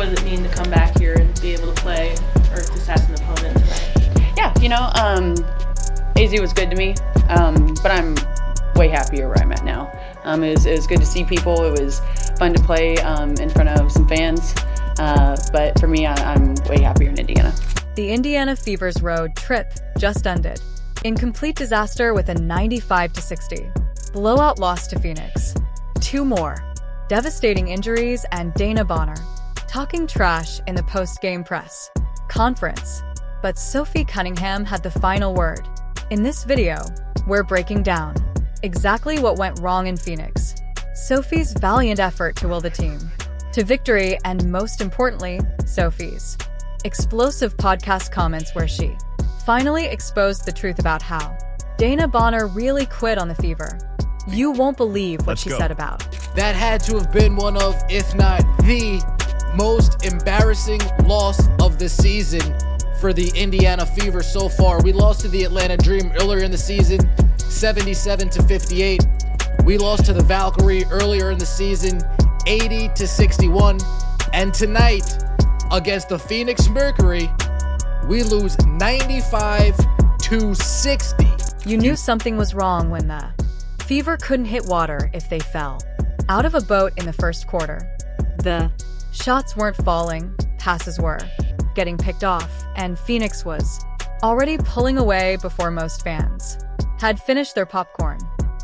what does it mean to come back here and be able to play or just as an opponent tonight? Yeah, AZ was good to me, but I'm way happier where I'm at now. It was good to see people. It was fun to play in front of some fans, but for me, I'm way happier in Indiana. The Indiana Fever's road trip just ended in complete disaster with a 95-60 blowout loss to Phoenix. 2 more devastating injuries, and Dana Bonner talking trash in the post-game press conference. But Sophie Cunningham had the final word. In this video, we're breaking down exactly what went wrong in Phoenix, Sophie's valiant effort to will the team to victory, and most importantly, Sophie's explosive podcast comments where she finally exposed the truth about how Dana Bonner really quit on the Fever. You won't believe what she said about. That had to have been one of, if not the most embarrassing loss of the season for the Indiana Fever so far. We lost to the Atlanta Dream earlier in the season, 77-58. We lost to the Valkyrie earlier in the season, 80-61. And tonight, against the Phoenix Mercury, we lose 95-60. You knew something was wrong when the Fever couldn't hit water if they fell out of a boat in the first quarter. The shots weren't falling, passes were getting picked off, and Phoenix was already pulling away before most fans had finished their popcorn.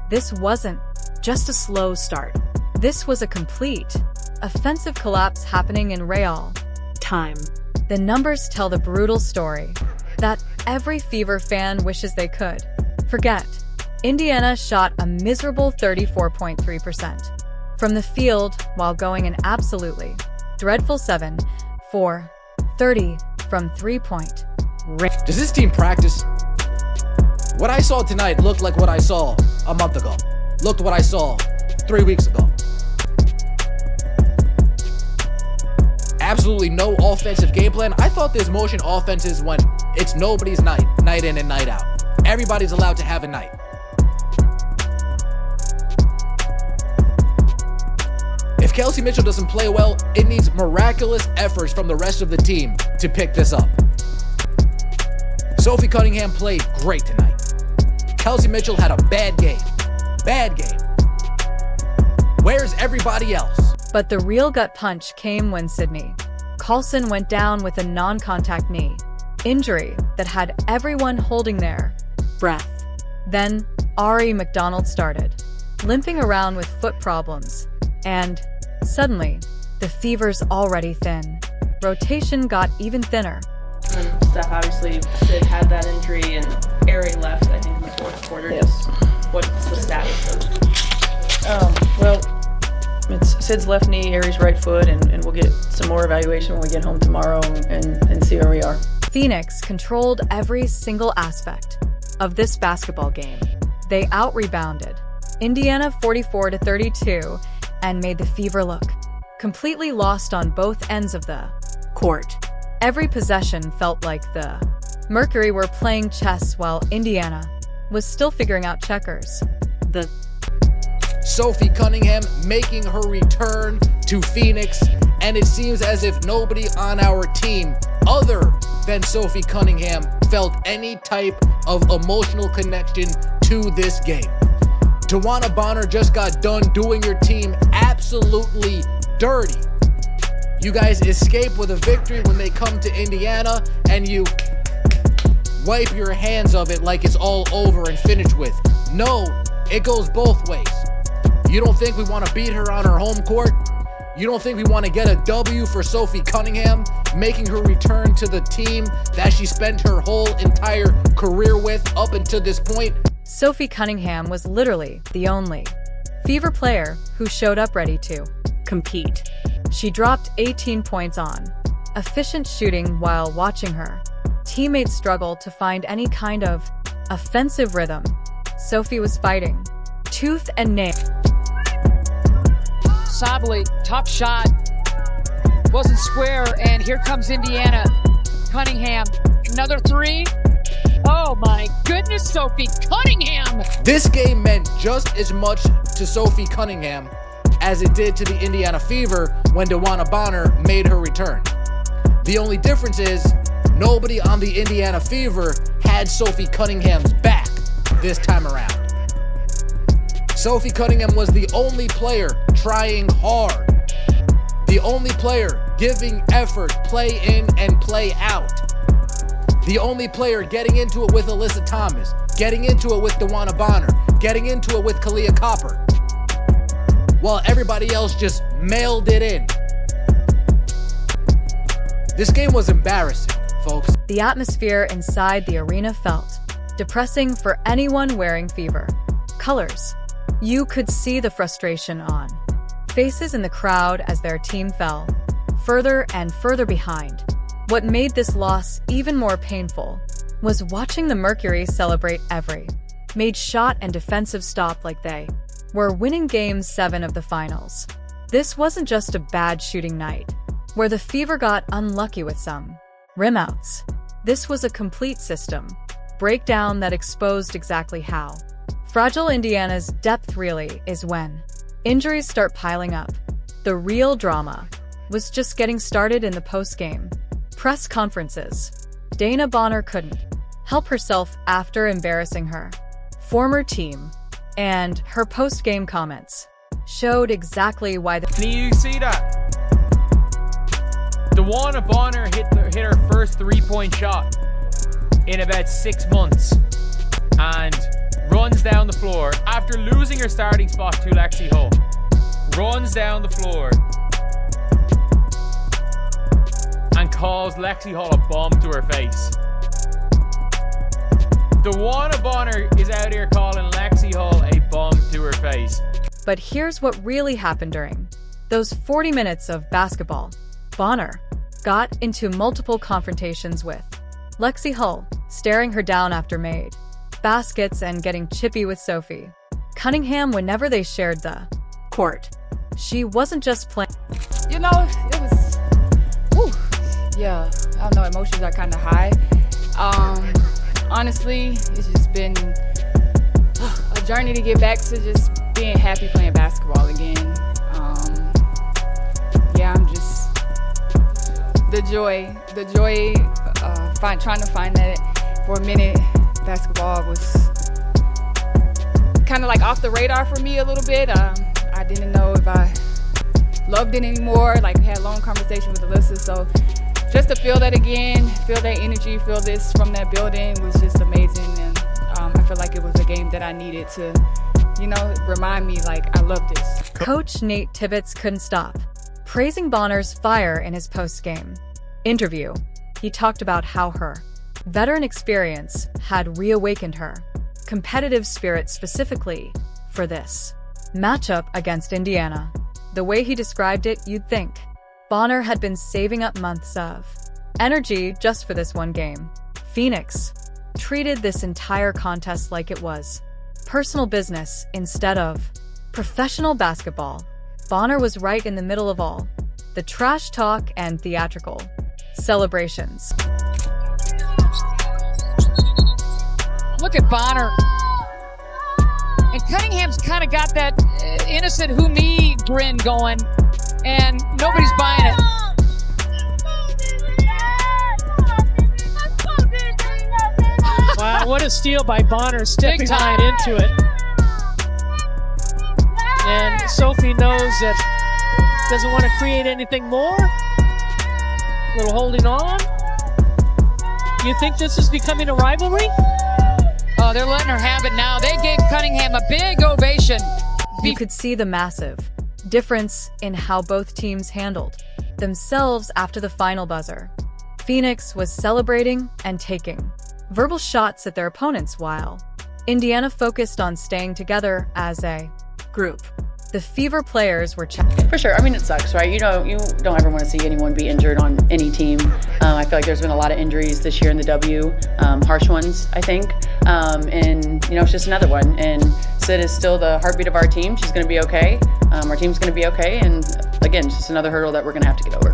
This wasn't just a slow start. This was a complete offensive collapse happening in real time. The numbers tell the brutal story that every Fever fan wishes they could forget. Indiana shot a miserable 34.3% from the field while going an absolutely dreadful 7-for-30 from three-point range. Does this team practice? What I saw tonight looked like what I saw a month ago. Looked what I saw 3 weeks ago. Absolutely no offensive game plan. I thought this motion offense is when it's nobody's night, night in and night out. Everybody's allowed to have a night. If Kelsey Mitchell doesn't play well, it needs miraculous efforts from the rest of the team to pick this up. Sophie Cunningham played great tonight. Kelsey Mitchell had a bad game. Bad game. Where's everybody else? But the real gut punch came when Sydney Carlson went down with a non-contact knee injury that had everyone holding their breath. Then Ari McDonald started limping around with foot problems, and suddenly the Fever's already thin rotation got even thinner. And Steph, obviously, Sid had that injury, and Ari left, I think, in the fourth quarter. Yes. What's the status of it? Well, it's Sid's left knee, Ari's right foot, and we'll get some more evaluation when we get home tomorrow and see where we are. Phoenix controlled every single aspect of this basketball game. They out-rebounded Indiana 44-32 and made the Fever look completely lost on both ends of the court. Every possession felt like the Mercury were playing chess while Indiana was still figuring out checkers. The Sophie Cunningham making her return to Phoenix, and it seems as if nobody on our team other than Sophie Cunningham felt any type of emotional connection to this game. Dana Bonner just got done doing your team absolutely dirty. You guys escape with a victory when they come to Indiana, and you wipe your hands of it like it's all over and finished with. No, it goes both ways. You don't think we want to beat her on her home court? You don't think we want to get a W for Sophie Cunningham, making her return to the team that she spent her whole entire career with up until this point? Sophie Cunningham was literally the only Fever player who showed up ready to compete. She dropped 18 points on efficient shooting while watching her teammates struggle to find any kind of offensive rhythm. Sophie was fighting tooth and nail. Sably, tough shot, wasn't square, and here comes Indiana. Cunningham, another three. Oh my goodness, Sophie Cunningham! This game meant just as much to Sophie Cunningham as it did to the Indiana Fever when DeWanna Bonner made her return. The only difference is nobody on the Indiana Fever had Sophie Cunningham's back this time around. Sophie Cunningham was the only player trying hard, the only player giving effort play in and play out, the only player getting into it with Alyssa Thomas, getting into it with DeWanna Bonner, getting into it with Kalia Copper, while everybody else just mailed it in. This game was embarrassing, folks. The atmosphere inside the arena felt depressing for anyone wearing Fever colors. You could see the frustration on faces in the crowd as their team fell further and further behind. What made this loss even more painful was watching the Mercury celebrate every made shot and defensive stop like they were winning Game 7 of the finals. This wasn't just a bad shooting night, where the Fever got unlucky with some rimouts. This was a complete system breakdown that exposed exactly how fragile Indiana's depth really is when injuries start piling up. The real drama was just getting started in the post-game press conferences. Dana Bonner couldn't help herself after embarrassing her former team, and her post-game comments showed exactly why Can you see that? DeWanna Bonner hit her first three-point shot in about 6 months and runs down the floor after losing her starting spot to Lexi Hull. Runs down the floor and calls Lexi Hull a bomb to her face. DeWanna Bonner is out here calling Lexi Hull a bomb to her face. But here's what really happened during those 40 minutes of basketball. Bonner got into multiple confrontations with Lexi Hull, staring her down after made baskets and getting chippy with Sophie Cunningham whenever they shared the court. She wasn't just playing. You know, it was, whew, yeah, I don't know, emotions are kind of high. Honestly, it's just been a journey to get back to just being happy playing basketball again. Yeah, I'm just, the joy, trying to find that for a minute. Basketball was kind of like off the radar for me a little bit. I didn't know if I loved it anymore. Like, we had a long conversation with Alyssa, so just to feel that again, feel that energy, feel this from that building was just amazing. And I feel like it was a game that I needed to, you know, remind me like I love this. Coach Nate Tibbetts couldn't stop praising Bonner's fire in his post-game interview. He talked about how her veteran experience had reawakened her competitive spirit specifically for this matchup against Indiana. The way he described it, you'd think Bonner had been saving up months of energy just for this one game. Phoenix treated this entire contest like it was personal business instead of professional basketball. Bonner was right in the middle of all the trash talk and theatrical celebrations. Look at Bonner. And Cunningham's kind of got that innocent who me grin going, and nobody's buying it. Wow, what a steal by Bonner, stepping right into it. And Sophie knows that doesn't want to create anything more. A little holding on. You think this is becoming a rivalry? Oh, they're letting her have it now. They gave Cunningham a big ovation. You could see the massive difference in how both teams handled themselves after the final buzzer. Phoenix was celebrating and taking verbal shots at their opponents while Indiana focused on staying together as a group. The Fever players were checking. For sure. I mean, it sucks, right? You don't ever want to see anyone be injured on any team. I feel like there's been a lot of injuries this year in the W, harsh ones, I think. And, it's just another one. And Sid is still the heartbeat of our team. She's going to be okay. Our team's going to be okay. And again, it's just another hurdle that we're going to have to get over.